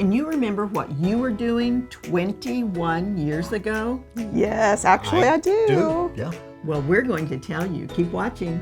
Can you remember what you were doing 21 years ago? Yes, actually I do. Yeah. Well, we're going to tell you. Keep watching.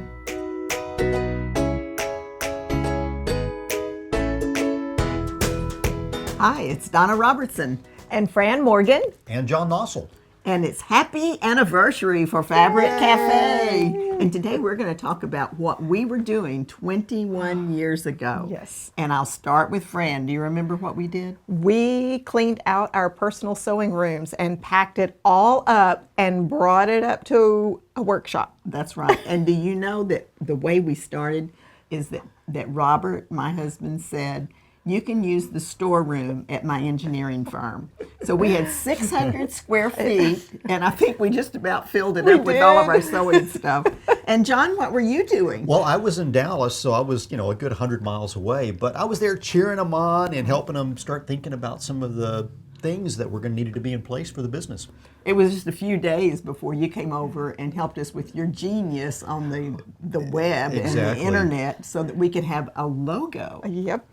Hi, it's Donna Robertson, And Fran Morgan. And John Nossel. and it's happy anniversary for Fabric Cafe. And today we're going to talk about what we were doing 21 years ago. Yes. And I'll start with Fran. Do you remember what we did? We cleaned out our personal sewing rooms and packed it all up and brought it up to a workshop. That's right. And do you know that the way we started is that Robert, my husband, said, you can use the storeroom at my engineering firm. So we had 600 square feet, and I think we just about filled it up with all of our sewing stuff. And John, what were you doing? Well, I was in Dallas, so I was, a good 100 miles away, but I was there cheering them on and helping them start thinking about some of the things that were going to need to be in place for the business. It was just a few days before you came over and helped us with your genius on the web and the Exactly. internet so that we could have a logo. Yep.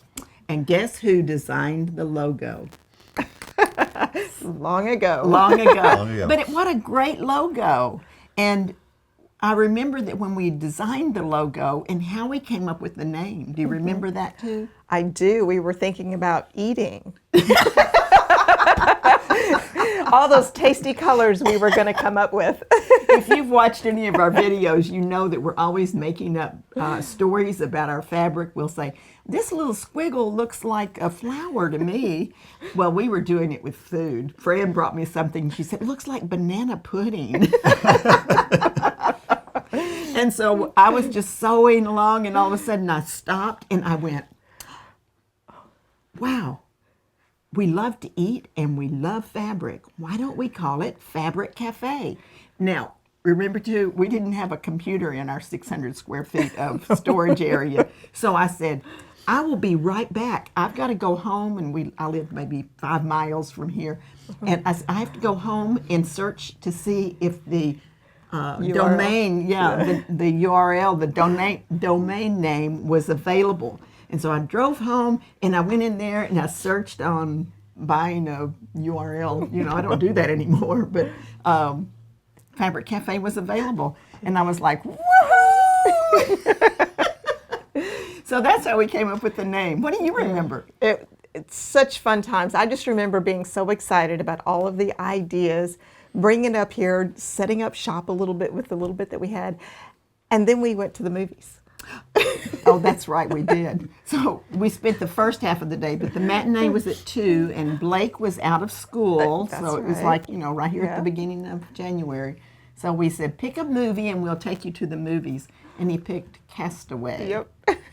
And guess who designed the logo? Long ago. Long ago. Long ago. But what a great logo. And I remember that when we designed the logo and how we came up with the name. Do you remember that too? I do. We were thinking about eating. All those tasty colors we were going to come up with. If you've watched any of our videos, you know that we're always making up stories about our fabric. We'll say, this little squiggle looks like a flower to me. Well, we were doing it with food. Fran brought me something. She said, it looks like banana pudding. And so I was just sewing along, and all of a sudden I stopped and I went, wow. We love to eat and we love fabric. Why don't we call it Fabric Cafe? Now, remember too, we didn't have a computer in our 600 square feet of storage area. So I said, I will be right back. I've got to go home, and I live maybe 5 miles from here. And I have to go home and search to see if the domain, the URL, the domain name was available. And so I drove home and I went in there and I searched on buying a URL. I don't do that anymore, but Fabric Cafe was available. And I was like, woohoo! So that's how we came up with the name. What do you remember? It's such fun times. I just remember being so excited about all of the ideas, bringing it up here, setting up shop a little bit with the little bit that we had. And then we went to the movies. Oh, that's right, we did. So we spent the first half of the day, but the matinee was at 2, and Blake was out of school. That's so it was right. like, right here at the beginning of January. So we said, pick a movie and we'll take you to the movies. And he picked Castaway. Yep.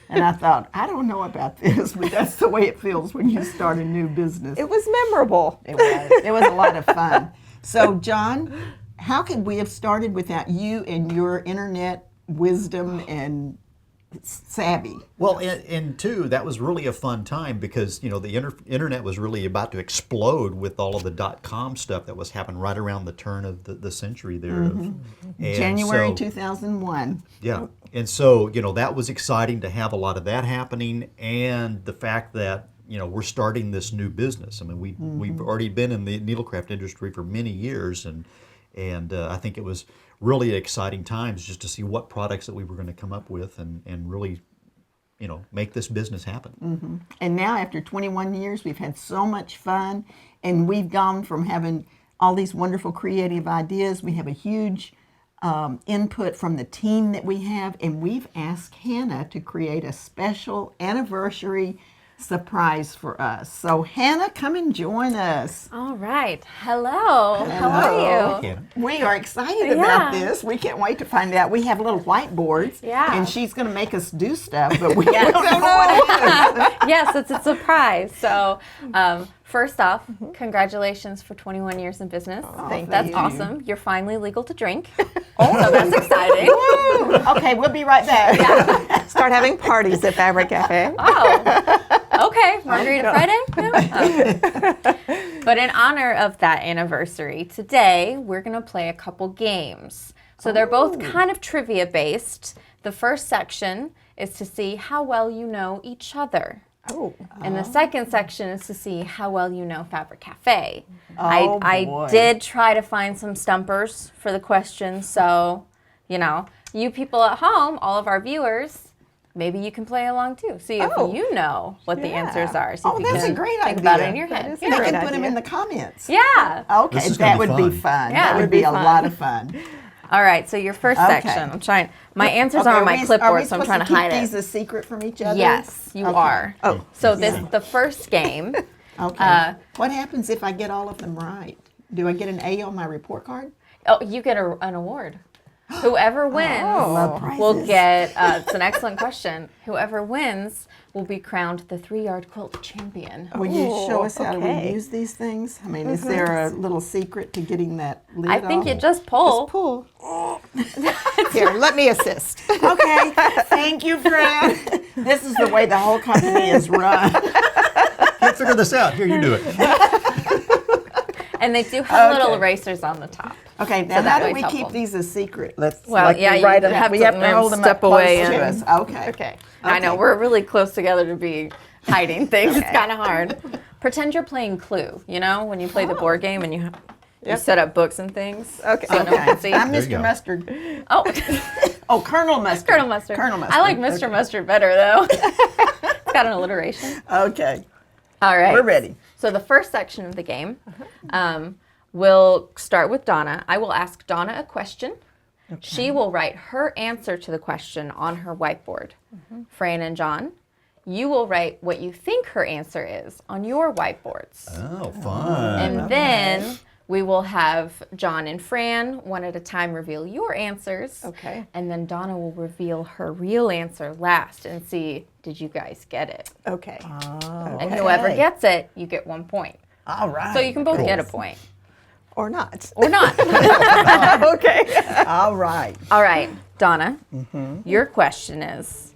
And I thought, I don't know about this, but that's the way it feels when you start a new business. It was memorable. It was. It was a lot of fun. So, John, how could we have started without you and your internet wisdom and savvy? Well, and two, that was really a fun time because, the internet was really about to explode with all of the .com stuff that was happening right around the turn of the century there. And January so- 2001. Yeah. And so, that was exciting to have a lot of that happening, and the fact that, we're starting this new business. I mean, we've already been in the needlecraft industry for many years, and I think it was really exciting times just to see what products that we were going to come up with and really, make this business happen. And now, after 21 years, we've had so much fun, and we've gone from having all these wonderful creative ideas. We have a huge input from the team that we have, and we've asked Hannah to create a special anniversary surprise for us. So, Hannah, come and join us. All right. Hello. How are you? Yeah. We are excited about this. We can't wait to find out. We have little whiteboards, Yeah. and she's going to make us do stuff, but we don't know what it is. Yes, it's a surprise. So, first off, congratulations for 21 years in business. thank That's you. awesome. You're finally legal to drink. So that's exciting. Woo! Okay, we'll be right back. Start having parties at Fabric Cafe. Oh, okay. Margarita Friday? Yeah. Oh. But in honor of that anniversary, today we're going to play a couple games. So they're both kind of trivia based. The first section is to see how well you know each other. Oh. And the second section is to see how well you know Fabric Cafe. Oh, I boy. did try to find some stumpers for the questions, so, you people at home, all of our viewers, maybe you can play along too. See if Oh. you know what the Yeah. answers are. See Oh, if you that's a can great think idea. about it in your That head. is a They Yeah. great can put them idea. in the comments. Yeah. Okay, This is gonna that be would be fun. fun. Yeah, That it would would be be a fun. lot of fun. All right, so your first Okay. section. I'm trying. My answers Okay, are on are my we clipboard, so I'm supposed trying to keep hide these it. a secret from each other? Yes, you Okay. are. Oh. So the first game. Okay. What happens if I get all of them right? Do I get an A on my report card? Oh, you get an award. Whoever wins love will prizes. get. It's an excellent question. Whoever wins will be crowned the 3-yard quilt champion. Will you show Oh, us how okay. to use these things? I mean, is there a little secret to getting that lid I think off? you just pull. Pull. Here, let me assist. Okay, thank you, Fran. This is the way the whole company is run. Can't figure this out. Here, you do it. And they do have little Okay. erasers on the top. Okay, now So that how do way we it's keep helpful. these a secret? Let's Well, like yeah, we you write 'em- have we to have to hold them step up close away to and- us. Okay. Okay. I know, Okay. we're really close together to be hiding things. It's kind of hard. Pretend you're playing Clue, when you play the board game and you Yep. set up books and things. Okay. So no one can see. I'm There you Mr. go. Mustard. Oh, Oh, Colonel Mustard. Colonel Mustard. Colonel Mustard. I like Mr. Mustard better, though. It's got an alliteration. Okay, All right. we're ready. So the first section of the game will start with Donna. I will ask Donna a question. She will write her answer to the question on her whiteboard. Fran and John, you will write what you think her answer is on your whiteboards. Oh, fun. And then we will have John and Fran one at a time reveal your answers. Okay. And then Donna will reveal her real answer last and see, did you guys get it? Okay. And whoever gets it, you get 1 point. All right. So you can both Cool. get a point. Or not. Or not. Okay. All right. All right, Donna, your question is,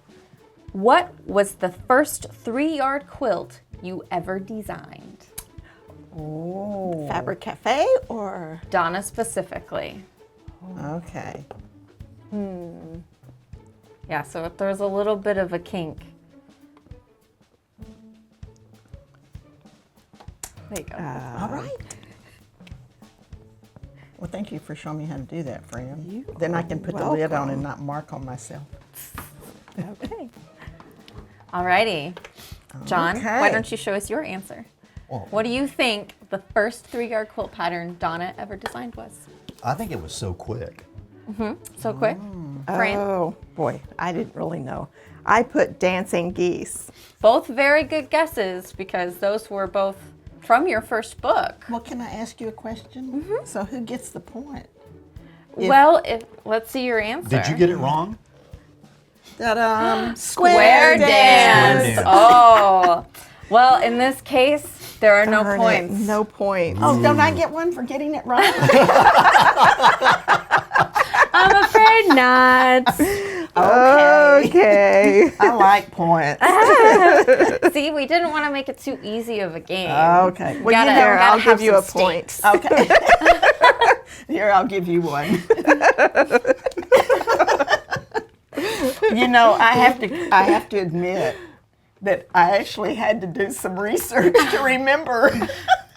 what was the first 3-yard quilt you ever designed? Oh. Fabric Cafe or Donna specifically. Okay. Yeah, so there's a little bit of a kink. There you go. All right. Well, thank you for showing me how to do that, Fran. Then I can put the lid on and not mark on myself. okay. Alrighty. John, why Okay. don't you show us your answer? Well, What do you think the first 3-yard quilt pattern Donna ever designed was? I think it was so quick. So quick. Fran? Oh boy, I didn't really know. I put dancing geese. Both very good guesses because those were both from your first book. Well, can I ask you a question? So who gets the point? If- Well, let's see your answer. Did you get it wrong? Ta-da! Square dance. dance. Oh. Well, in this case, there are no Darn it, points. No points. Oh, don't I get one for getting it right? I'm afraid not. Okay. I like points. See, we didn't want to make it too easy of a game. Okay. Well, Gotta- you know, gotta I'll have give you a some point. stakes. Okay. Here, I'll give you one. You know, I have to admit that I actually had to do some research to remember.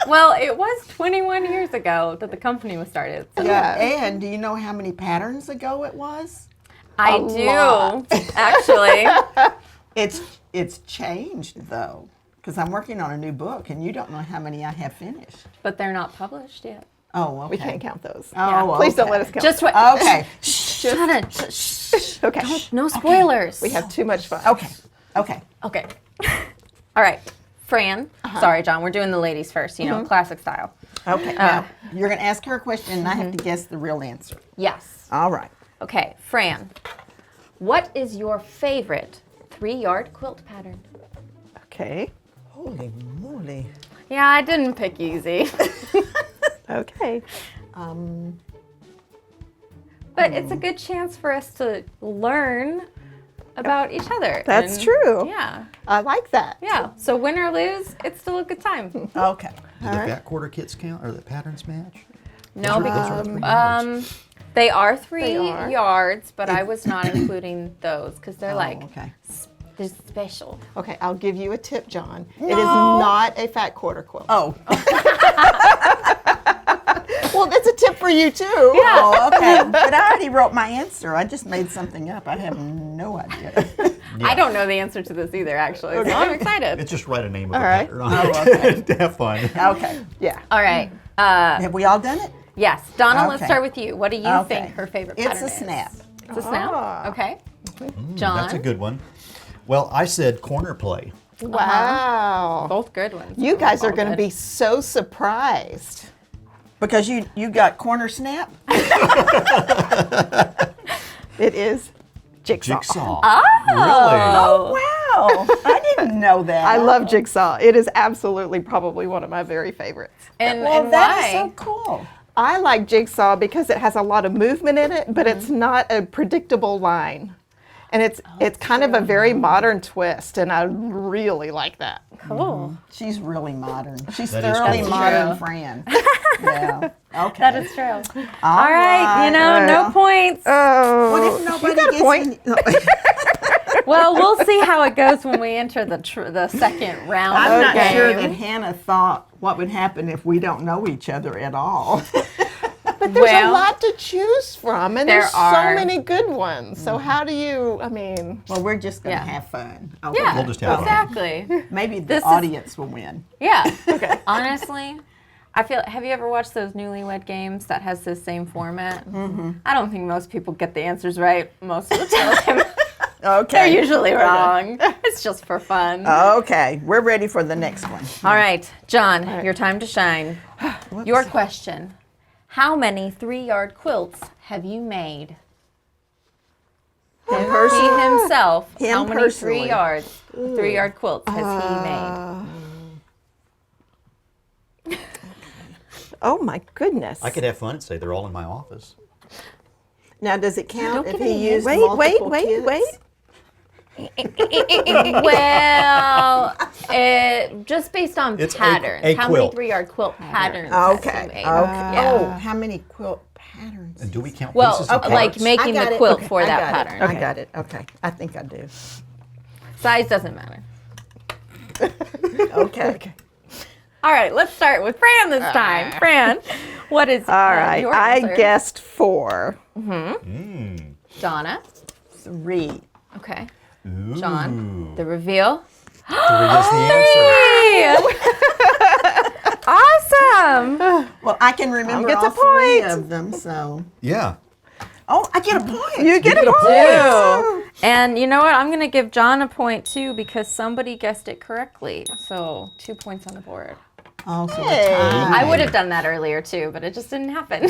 Well, it was 21 years ago that the company was started. So Yeah. And do you know how many patterns ago it was? I lot. do, actually. It's changed though, because I'm working on a new book, and you don't know how many I have finished. But they're not published yet. Oh, okay. We can't count those. Oh, Please don't okay. let us count. Just wait. Okay. Shut it. Shh. okay. No spoilers. We have too much fun. Okay. Okay. Okay. All right. Fran. Sorry, John. We're doing the ladies first, classic style. Okay. Now you're going to ask her a question, and I have to guess the real answer. Yes. All right. Okay, Fran. What is your favorite 3-yard quilt pattern? Okay. Holy moly. Yeah, I didn't pick easy. Okay. But it's a good chance for us to learn about each other. That's and- true. Yeah. I like that. Yeah. So win or lose, it's still a good time. Okay. Do the back quarter kits count or the patterns match? No, Those because are 3 yards. they are 3 They are. yards, but I was not including those because they're like okay. This is special. Okay, I'll give you a tip, John. It is not a fat quarter quilt. Oh. Well, that's a tip for you too. Oh, okay. But I already wrote my answer. I just made something up. I have no idea. I don't know the answer to this either, actually. So I'm excited. It's just write a name of All the right. pattern on it to have fun. Okay. Yeah. All right. Have we all done it? Yes, Donna. Let's Okay. start with you. What do you Okay. think her favorite It's pattern a is? snap. It's a snap. Ah. Okay. John. That's a good one. Well, I said corner play. Wow. Both good ones. You guys are All going to good. be so surprised. Because you got corner snap? It is jigsaw. Jigsaw. Oh. Oh, wow. I didn't know that. I love jigsaw. It is absolutely probably one of my very favorites. And, Well, and that why? is so cool. I like jigsaw because it has a lot of movement in it, but it's not a predictable line. And it's kind of a very modern twist, and I really like that. Cool. She's really modern. She's That is thoroughly cool. modern, True. Fran. Yeah. Okay. That is true. All All right. You know, no points. Oh, What if nobody you got a gets point. Well, we'll see how it goes when we enter the second round. I'm of not the sure game. that Hannah thought what would happen if we don't know each other at all. But there's Well, a lot to choose from, and there there's are. so many good ones. So how do you? I mean, Well, we're just going to Yeah. have fun. Yeah, We'll just have fun. exactly. Maybe the This is- audience will win. Yeah. Okay. Honestly, I feel. Have you ever watched those Newlywed Games that has the same format? Mm-hmm. I don't think most people get the answers right most of the time. Okay. They're usually wrong. It's just for fun. Okay, we're ready for the next one. All right, John, your time to shine. Your question. How many 3-yard quilts have you made? Him He personally? himself, Him how many personally. 3-yard quilts has he made? oh my goodness. I could have fun and say they're all in my office. Now, does it count Don't if give he any used wait, multiple wait, kits? wait. Well, just based on It's patterns. a How quilt. many 3-yard quilt patterns has he Okay. made? Okay. Yeah. Oh, how many quilt patterns? And do we count Well, pieces of like parts? making I got the it. quilt Okay, for I that got it. pattern. I got it. Okay. I think I do. Size doesn't matter. Okay. All right, let's start with Fran this time. Fran, what is All right, your I answer? guessed 4. Donna. 3. Okay. John, the reveal. 3 is the answer. Awesome. Well, I can remember gets all a 3 point. of them, so. Yeah. Oh, I get a point. You get a point. Two. And you know what? I'm going to give John a point too because somebody guessed it correctly. So 2 points on the board. Oh, so Hey. I would have done that earlier too, but it just didn't happen.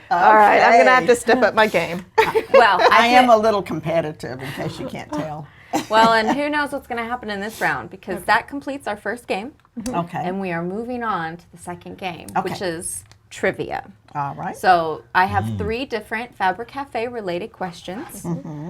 All right, I'm gonna have Okay. to step up my game. Well, I am feel- a little competitive, in case you can't tell. well, and who knows what's going to happen in this round because that completes our first game. Okay. And we are moving on to the second game, Okay. which is trivia. All right. So I have 3 different Fabric Cafe related questions.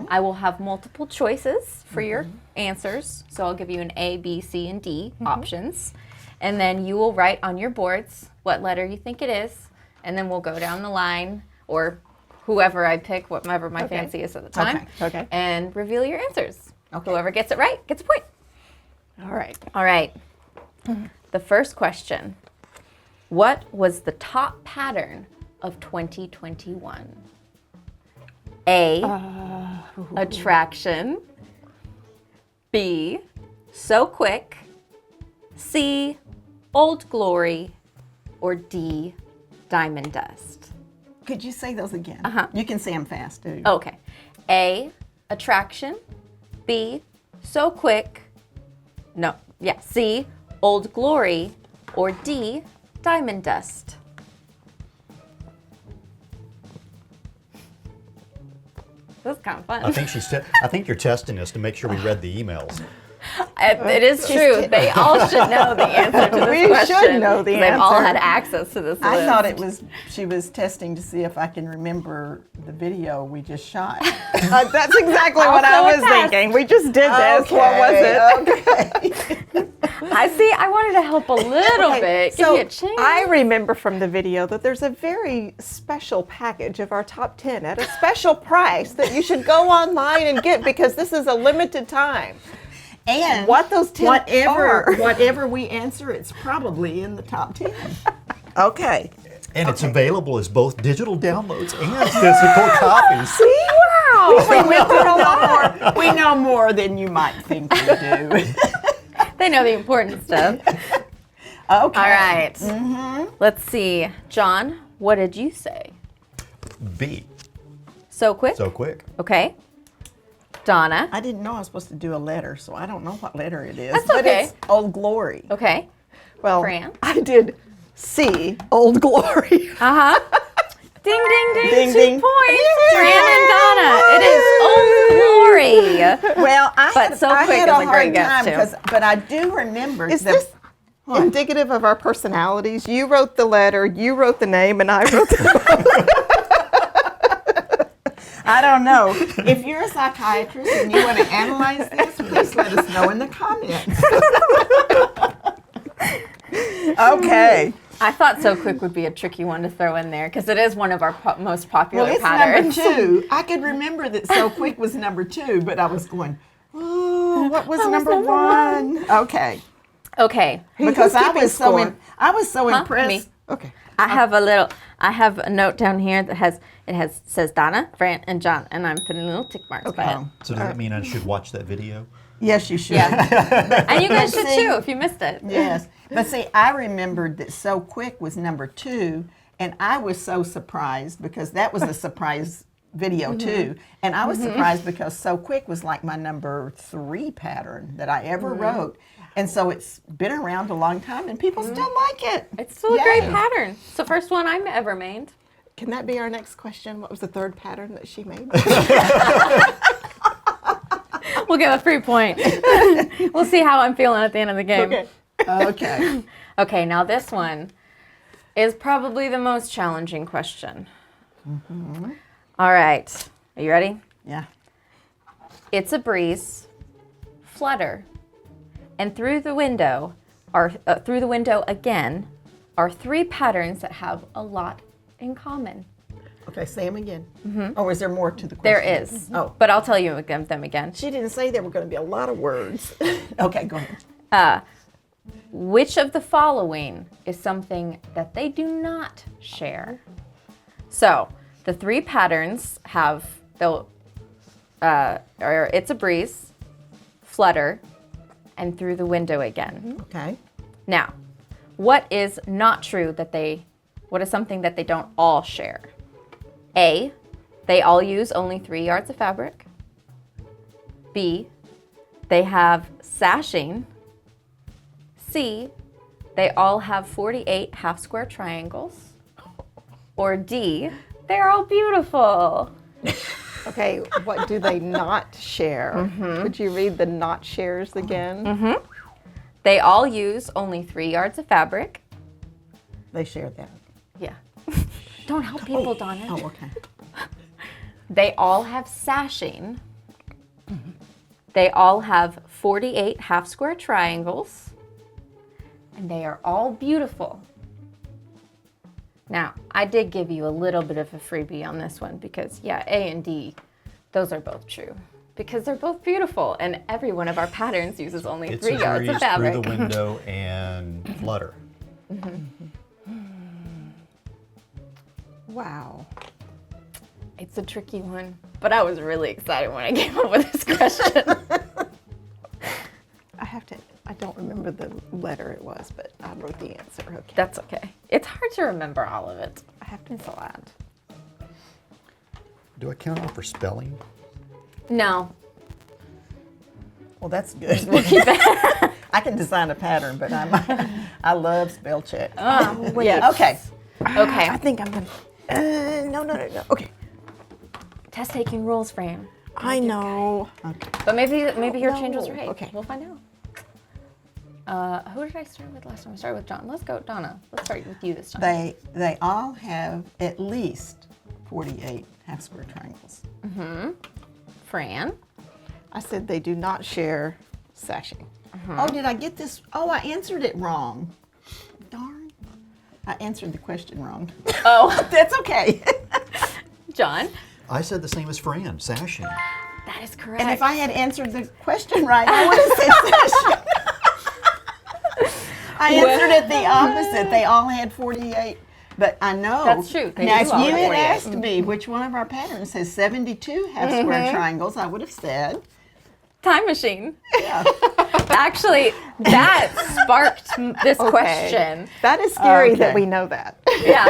I will have multiple choices for your answers. So I'll give you an A, B, C, and D options. And then you will write on your boards what letter you think it is. And then we'll go down the line, or whoever I pick, whatever my fancy is at the time, Okay. and reveal your answers. Okay. Whoever gets it right gets a point. All right. All right. The first question. What was the top pattern of 2021? A, attraction. B, so quick. C, old glory. Or D, diamond dust. Could you say those again? You can say them fast, too. Okay. A, attraction. B, so quick. No, yeah. C, old glory. Or D, diamond dust. This is kind of fun. I think you're testing us to make sure we read the emails. It is true. They all should know the answer to this We should question. know the They've all answer. had access to this list. I thought she was testing to see if I can remember the video we just shot. That's exactly what I Also a was test. thinking. We just did this. What was it? Okay. I see. I wanted to help a little bit. Give So you a chance. I remember from the video that there's a very special package of our top 10 at a special price that you should go online and get because this is a limited time. And What those 10 are. whatever we answer, it's probably in the top 10. Okay. And it's available as both digital downloads and physical copies. Wow. We know more than you might think we do. They know the important stuff. Okay. All right. Let's see. John, what did you say? B. So quick? So quick. Okay. Donna. I didn't know I was supposed to do a letter, so I don't know what letter it is. That's but okay. it's Old Glory. Okay. Well, Fran? I did C, Old Glory. Uh-huh. Ding, ding, ding. Ding, 2 ding. points. Fran and Donna. It is Old Glory. Well, But So I Quick had is a a hard great guess, time too. but I do remember. Is this indicative of our personalities? You wrote the letter, you wrote the name, and I wrote the I don't know. If you're a psychiatrist and you want to analyze this, just let us know in the comments. Okay. I thought So Quick would be a tricky one to throw in there because it is one of our most popular Well, it's patterns. number 2. I could remember that So Quick was number 2, but I was going, oh, what was number 1? Okay. Okay. Because I keeping was so score? I was so Huh? impressed. Me. Okay. I have a note down here that says Donna, Fran, and John, and I'm putting little tick marks by it. So does that mean I should watch that video? Yes, you should. Yeah. And you guys should See? too if you missed it. Yes. But see, I remembered that So Quick was number 2, and I was so surprised because that was a surprise video too. And I was surprised because So Quick was like my number 3 pattern that I ever wrote. And so it's been around a long time and people still like it. It's still a great Yay. pattern. It's the first one I've ever made. Can that be our next question? What was the third pattern that she made? We'll give a free point. We'll see how I'm feeling at the end of the game. Okay. Okay. Okay, now this one is probably the most challenging question. All right, are you ready? Yeah. It's a breeze, flutter, and through the window again are 3 patterns that have a lot in common. Okay, say them again. Oh, is there more to the There question? is, Oh. but I'll tell you them again. She didn't say there were going to be a lot of words. Okay, go ahead. Which of the following is something that they do not share? So the 3 patterns are it's a breeze, flutter, and through the window again. Okay. Now, what is not true what is something that they don't all share? A, they all use only 3 yards of fabric. B, they have sashing. C, they all have 48 half square triangles. Or D, they're all beautiful. Okay, what do they not share? Could you read the not shares again? They all use only 3 yards of fabric. They share that. Yeah. Don't help people, Donna. Oh, okay. They all have sashing. They all have 48 half square triangles. And they are all beautiful. Now, I did give you a little bit of a freebie on this one because, yeah, A and D, those are both true. Because they're both beautiful, and every one of our patterns uses only It's 3 a yards of breeze fabric. through the window and flutter. Wow. It's a tricky one, but I was really excited when I came up with this question. I don't remember the letter it was, but I wrote the answer. Okay. That's okay. It's hard to remember all of it. I have to. It's a lot. Do I count off for spelling? No. Well, that's good. I can design a pattern, but I love spell check. Yeah. Okay. Okay. I think I'm gonna. No. Okay. Test taking rules, Fran. I know. But maybe your change was know. right. Okay. We'll find out. Who did I start with last time? I started with John. Let's go, Donna. Let's start with you this time. They all have at least 48 half square triangles. Fran. I said they do not share sashing. Oh, did I get this? Oh, I answered it wrong. Darn. I answered the question wrong. Oh, That's okay. John. I said the same as Fran, sashing. That is correct. And if I had answered the question right, I would have said sashing. I answered it the opposite. They all had 48. But I know. That's true. They Now, do if all you have had 48. asked me which one of our patterns has 72 half square triangles, I would have said. Time machine. Yeah. Actually, that sparked this question. That is scary Okay. that we know that. Yeah,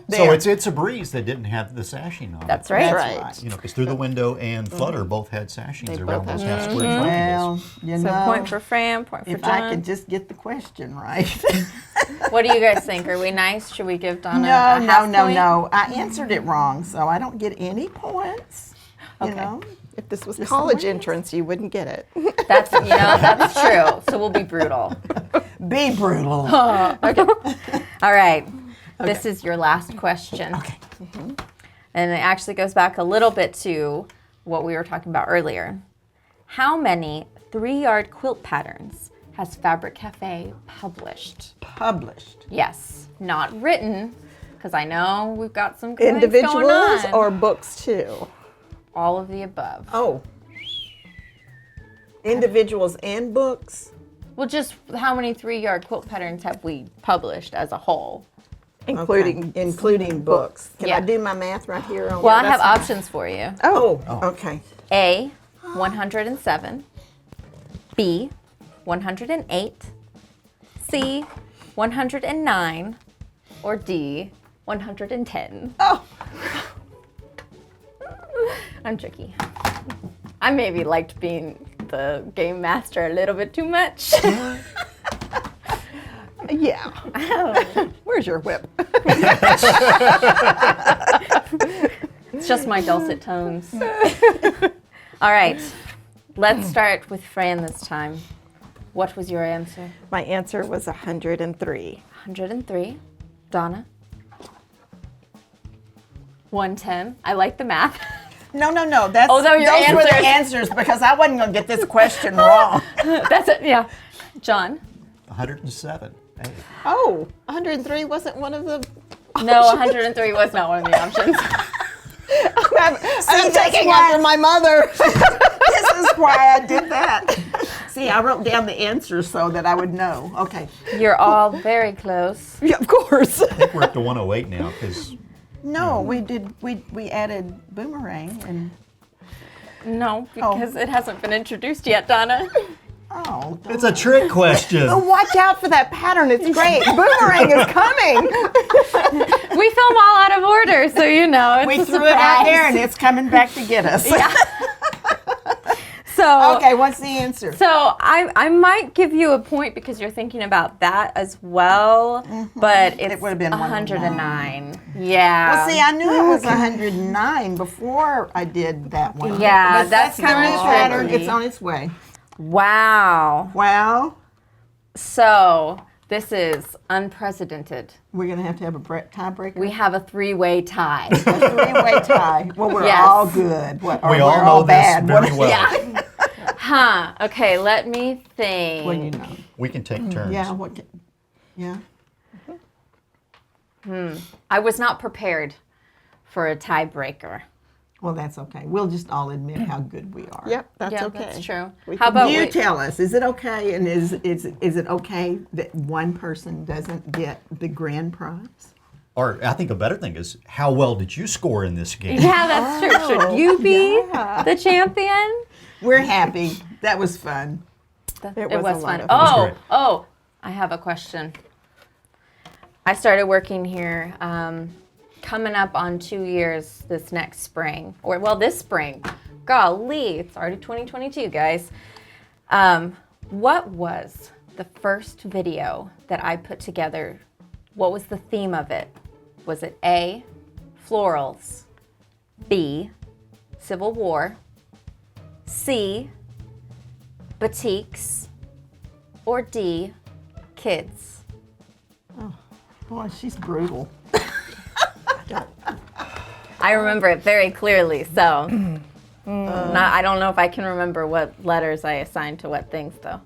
So it's a breeze that didn't have the sashing on that's it. right. That's right. right. You know, because Through the Window and Flutter both had sashings They around both those had half square triangles. Well, you So know, point for Fran, point for if John. I could just get the question right. What do you guys think? Are we nice? Should we give Donna No, a no, half no, point? no. I answered it wrong, so I don't get any points. You Okay. know? If this was Just college the way it is. entrance, you wouldn't get it. That's that's true. So we'll be brutal. Be brutal. All right. This is your last question. Okay. And it actually goes back a little bit to what we were talking about earlier. How many 3-yard quilt patterns has Fabric Cafe published? Published. Yes, not written, because I know we've got some complaints going Individuals on. or books too? all of the above. Oh. Individuals and books? Well, just how many 3-yard quilt patterns have we published as a whole? Including books. Can Yeah. I do my math right here? On Well, I that's- have options for you. Oh, okay. A, 107. B, 108. C, 109. Or D, 110. Oh, I'm tricky. I maybe liked being the game master a little bit too much. Yeah. Where's your whip? It's just my dulcet tones. All right, let's start with Fran this time. What was your answer? My answer was 103. 103. Donna? 110. I like the math. no. That's, Oh, those were your those were the answers. answers because I wasn't going to get this question wrong. That's it, yeah. John? 107. Hey. Oh, 103 wasn't one of the. No, 103 was not one of the options. I'm that's taking why- after my mother. This is why I did that. See, I wrote down the answers so that I would know. Okay. You're all very close. Yeah, of course. I think we're up to 108 now because No, we added boomerang and No, because it hasn't been introduced yet, Donna. oh. it's a trick question. Oh, watch out for that pattern. It's great. Boomerang is coming. We film all out of order, so you know. It's We a threw it out surprise. there and it's coming back to get us. So, Okay, what's the answer? So I might give you a point because you're thinking about that as well, but it's would've been 109. Yeah. Well, see, I knew it was 109 before I did that one. Yeah, But that's the kinda new pattern. tricky. It's on its way. Wow. Well, So this is unprecedented. we're going to have a tiebreaker. We have a 3-way tie. a three-way tie. Well, we're Yes. all good. What, or we all we're know all this bad. very What- well. Yeah. Huh. Okay, let me think. Well, you know. We can take turns. Yeah. Yeah. I was not prepared for a tiebreaker. Well, that's okay. We'll just all admit how good we are. Yep, that's Yeah, okay. that's true. We How can- about You we, tell us, is it okay, and is it okay that one person doesn't get the grand prize? Or I think a better thing is how well did you score in this game? Yeah, that's true. Should you be the champion? We're happy. That was fun. It It was a was lot fun. of fun. Oh, I have a question. I started working here coming up on 2 years this next spring. Or, well, this spring. Golly, it's already 2022, guys. What was the first video that I put together? What was the theme of it? Was it A, florals, B, Civil War, C, batiks, or D, kids? Boy, she's brutal. I remember it very clearly, so I don't know if I can remember what letters I assigned to what things, though.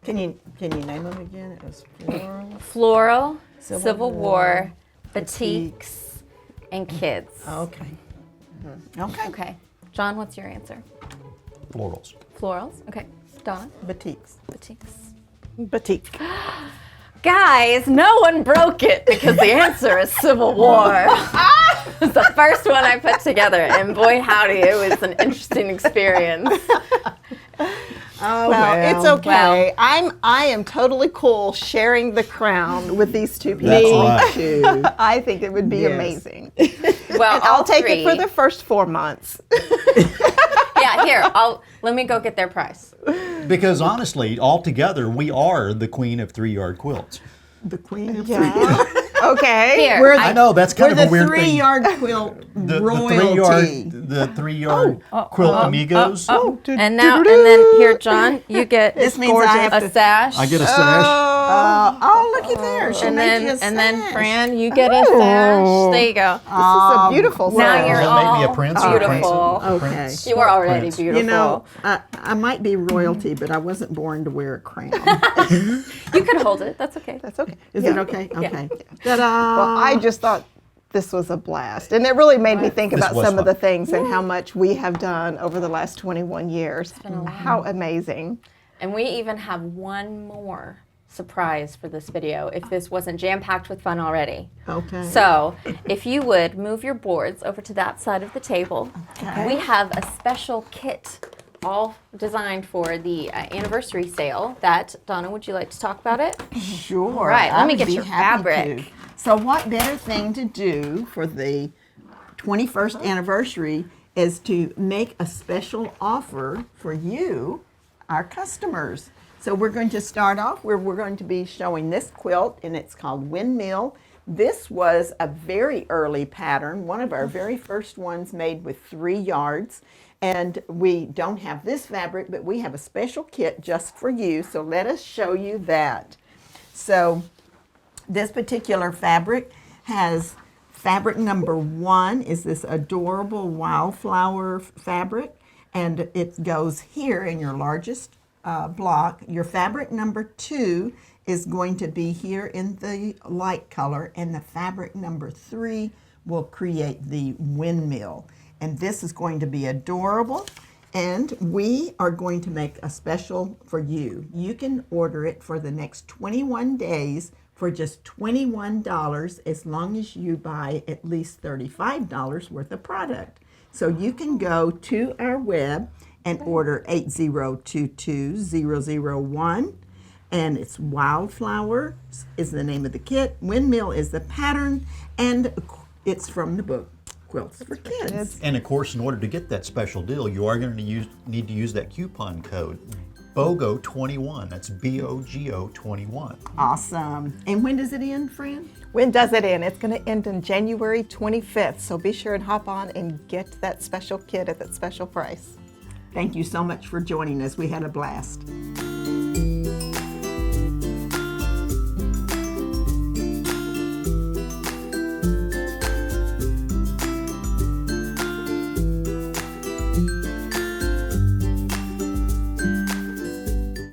Can you name them again? It was floral. Floral, Civil Civil War, War, batiks, and kids. Okay. Okay. Okay. John, what's your answer? Florals. Florals. Okay. Donna? Batiks. Batiks. Batik. Guys, no one broke it because the answer is Civil War. It's the first one I put together, and boy howdy, it was an interesting experience. Oh, Well, it's okay. well. I am totally cool sharing the crown with these two people. That's right. Too. I think it would be Yes. amazing. Well, And I'll take it for three- the first 4 months. Yeah, here. Let me go get their price. Because honestly, altogether, we are the queen of 3-yard quilts. The queen of Yeah. Okay. Here. We're I know that's We're kind the of a weird thing. 3-yard quilt The royalty. 3-yard quilt amigos. And now, and then here, John, you get This means I have a to. sash. I get a sash. Oh, looky there. She and made you then a and then sash. Fran, you get a sash. There you go. This is a beautiful Now sash. you're Does that make me a all prince or a beautiful. princess? Okay. Prince. You were already Prince. beautiful. You know, I might be royalty, but I wasn't born to wear a crown. You could hold it. That's okay. That's okay. Is Yeah. it okay? Okay. Ta-da! Well, I just thought this was a blast. And it really made me think This about was some of fun. the things and how much we have done over the last 21 years. How amazing. And we even have one more surprise for this video if this wasn't jam-packed with fun already. Okay. So, if you would move your boards over to that side of the table, Okay. we have a special kit all designed for the anniversary sale that, Donna, would you like to talk about it? Sure. All right, let I me would get be your happy fabric. to. So what better thing to do for the 21st anniversary is to make a special offer for you, our customers. So we're going to start off where we're going to be showing this quilt, and it's called Windmill. This was a very early pattern, one of our very first ones made with 3 yards. And we don't have this fabric, but we have a special kit just for you. So let us show you that. So this particular fabric has fabric number 1 is this adorable wildflower fabric, and it goes here in your largest block. Your fabric number 2 is going to be here in the light color, and the fabric number 3 will create the windmill. And this is going to be adorable, and we are going to make a special for you. You can order it for the next 21 days for just $21 as long as you buy at least $35 worth of product. So you can go to our web and order 8022-001, and it's Wildflower is the name of the kit, Windmill is the pattern, and it's from the book Quilts for Kids. And of course, in order to get that special deal, you are going to need to use that coupon code BOGO21. That's BOGO 21. Awesome. And when does it end, Fran? When does it end? It's going to end on January 25th. So be sure and hop on and get that special kit at that special price. Thank you so much for joining us. We had a blast.